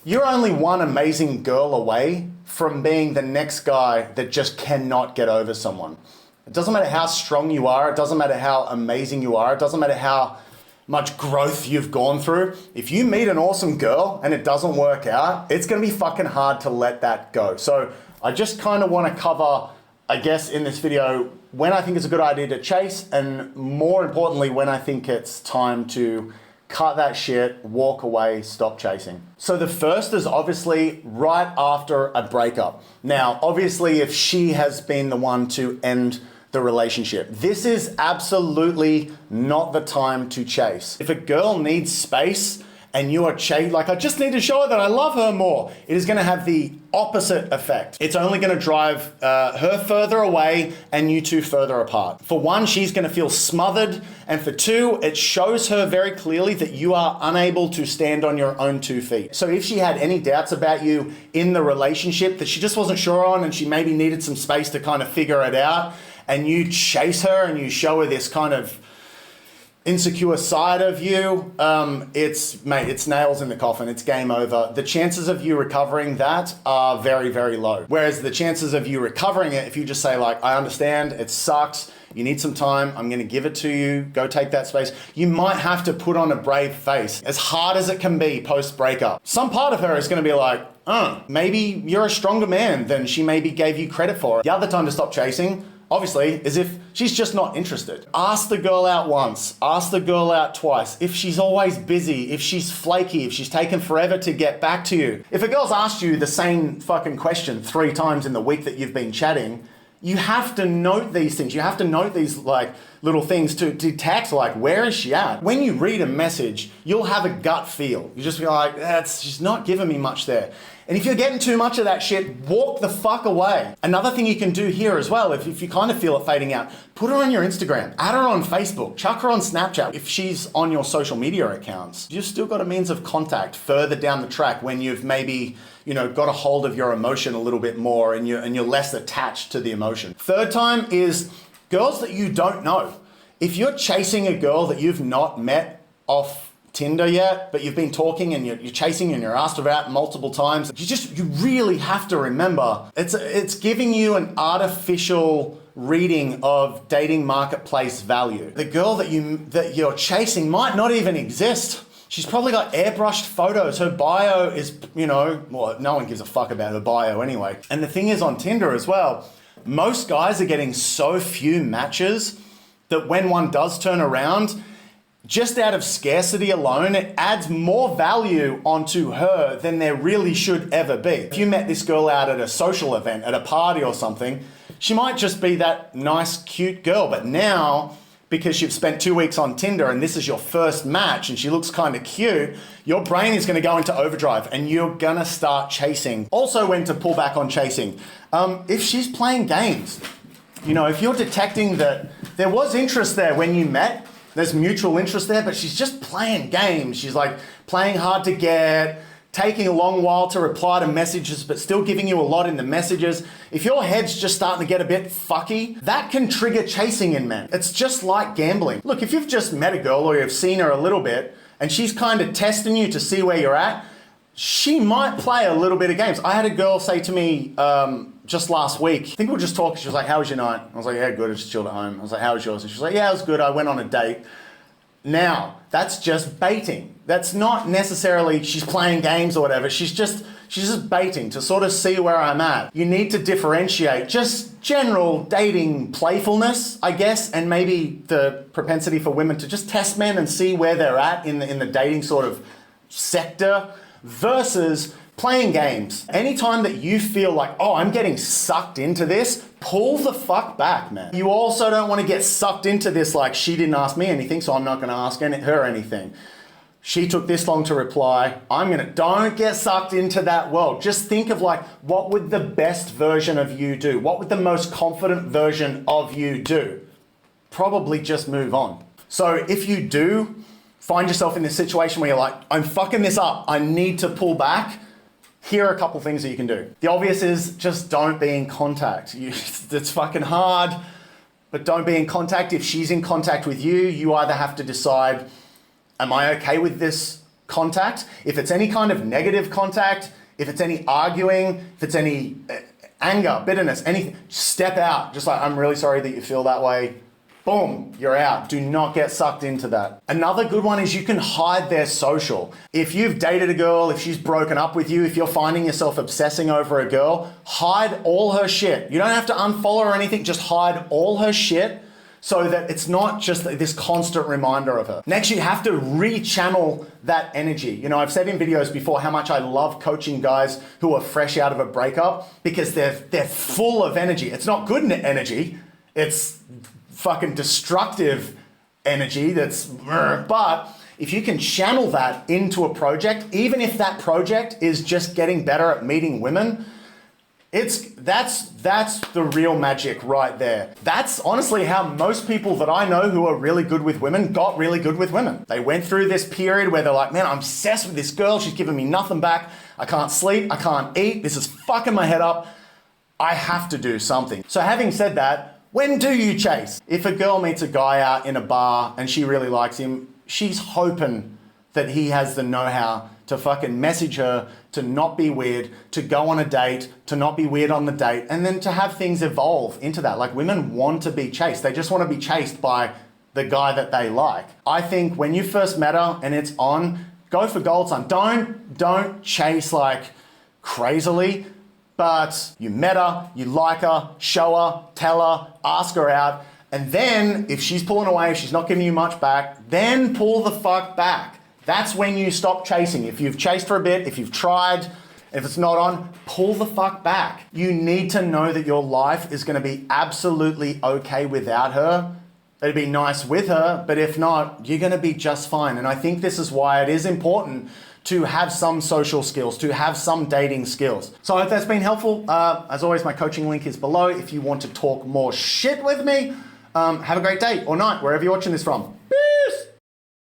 You're only one amazing girl away from being the next guy that just cannot get over someone. It doesn't matter how strong you are, it doesn't matter how amazing you are, it doesn't matter how much growth you've gone through. If you meet an awesome girl and it doesn't work out, it's gonna be fucking hard to let that go. So I just kind of wanna cover, I guess in this video, when I think it's a good idea to chase, and more importantly, when I think it's time to cut that shit, walk away, stop chasing. So the first is obviously right after a breakup. Now, obviously if she has been the one to end the relationship, this is absolutely not the time to chase. If a girl needs space and you are chasing, like, I just need to show her that I love her more, it is gonna have the opposite effect. It's only gonna drive her further away and you two further apart. For one, she's gonna feel smothered, and for two, it shows her very clearly that you are unable to stand on your own 2 feet. So if she had any doubts about you in the relationship that she just wasn't sure on and she maybe needed some space to kind of figure it out, and you chase her and you show her this kind of insecure side of you, it's nails in the coffin, it's game over. The chances of you recovering that are very, very low. Whereas the chances of you recovering it, if you just say like, I understand, it sucks, you need some time, I'm gonna give it to you, go take that space. You might have to put on a brave face, as hard as it can be post-breakup. Some part of her is gonna be like, maybe you're a stronger man than she maybe gave you credit for. The other time to stop chasing, obviously, is if she's just not interested. Ask the girl out once, ask the girl out twice. If she's always busy, if she's flaky, if she's taken forever to get back to you. If a girl's asked you the same fucking question 3 times in the week that you've been chatting, you have to note these things. You have to note these like little things to detect like, where is she at? When you read a message, you'll have a gut feel. You just be like, she's not giving me much there. And if you're getting too much of that shit, walk the fuck away. Another thing you can do here as well, if you kind of feel it fading out, put her on your Instagram, add her on Facebook, chuck her on Snapchat. If she's on your social media accounts, you've still got a means of contact further down the track when you've maybe, got a hold of your emotion a little bit more and you're less attached to the emotion. Third time is girls that you don't know. If you're chasing a girl that you've not met off Tinder yet, but you've been talking and you're chasing and you're asked about multiple times, you really have to remember, it's giving you an artificial reading of dating marketplace value. The girl that you're chasing might not even exist. She's probably got airbrushed photos. Her bio is, no one gives a fuck about her bio anyway. And the thing is on Tinder as well, most guys are getting so few matches that when one does turn around, just out of scarcity alone, it adds more value onto her than there really should ever be. If you met this girl out at a social event, at a party or something, she might just be that nice, cute girl. But now, because you've spent 2 weeks on Tinder and this is your first match and she looks kind of cute, your brain is gonna go into overdrive and you're gonna start chasing. Also, when to pull back on chasing. If she's playing games, if you're detecting that there was interest there when you met, there's mutual interest there, but she's just playing games. She's like playing hard to get, taking a long while to reply to messages, but still giving you a lot in the messages. If your head's just starting to get a bit fucky, that can trigger chasing in men. It's just like gambling. Look, if you've just met a girl or you've seen her a little bit and she's kind of testing you to see where you're at, she might play a little bit of games. I had a girl say to me just last week, I think we were just talking, she was like, how was your night? I was like, yeah, good, I just chilled at home. I was like, how was yours? And she was like, yeah, it was good, I went on a date. Now, that's just baiting. That's not necessarily she's playing games or whatever, she's just baiting to sort of see where I'm at. You need to differentiate just general dating playfulness, I guess, and maybe the propensity for women to just test men and see where they're at in the dating sort of sector, versus playing games. Anytime that you feel like, I'm getting sucked into this, pull the fuck back, man. You also don't want to get sucked into this like, she didn't ask me anything, so I'm not going to ask her anything. She took this long to reply, don't get sucked into that world. Just think of like, what would the best version of you do? What would the most confident version of you do? Probably just move on. So if you do find yourself in this situation where you're like, I'm fucking this up, I need to pull back, here are a couple things that you can do. The obvious is just don't be in contact. It's fucking hard, but don't be in contact. If she's in contact with you, you either have to decide, am I okay with this contact, if it's any kind of negative contact, if it's any arguing, if it's any anger, bitterness, anything, step out. Just like, I'm really sorry that you feel that way. Boom, you're out. Do not get sucked into that. Another good one is you can hide their social. If you've dated a girl, if she's broken up with you, if you're finding yourself obsessing over a girl, hide all her shit. You don't have to unfollow or anything, just hide all her shit so that it's not just this constant reminder of her. Next, you have to rechannel that energy. You know, I've said in videos before how much I love coaching guys who are fresh out of a breakup because they're full of energy. It's not good energy. It's fucking destructive energy but if you can channel that into a project, even if that project is just getting better at meeting women, that's the real magic right there. That's honestly how most people that I know who are really good with women got really good with women. They went through this period where they're like, man, I'm obsessed with this girl. She's giving me nothing back. I can't sleep. I can't eat. This is fucking my head up. I have to do something. So having said that, when do you chase? If a girl meets a guy out in a bar and she really likes him, she's hoping that he has the know-how to fucking message her, to not be weird, to go on a date, to not be weird on the date, and then to have things evolve into that. Like, women want to be chased. They just want to be chased by the guy that they like. I think when you first met her and it's on, go for gold, son. Don't chase like crazily. But you met her, you like her, show her, tell her, ask her out. And then if she's pulling away, if she's not giving you much back, then pull the fuck back. That's when you stop chasing. If you've chased for a bit, if you've tried, if it's not on, pull the fuck back. You need to know that your life is going to be absolutely okay without her. It'd be nice with her, but if not, you're going to be just fine. And I think this is why it is important to have some social skills, to have some dating skills. So I hope that's been helpful. As always, my coaching link is below if you want to talk more shit with me. Have a great day or night, wherever you're watching this from.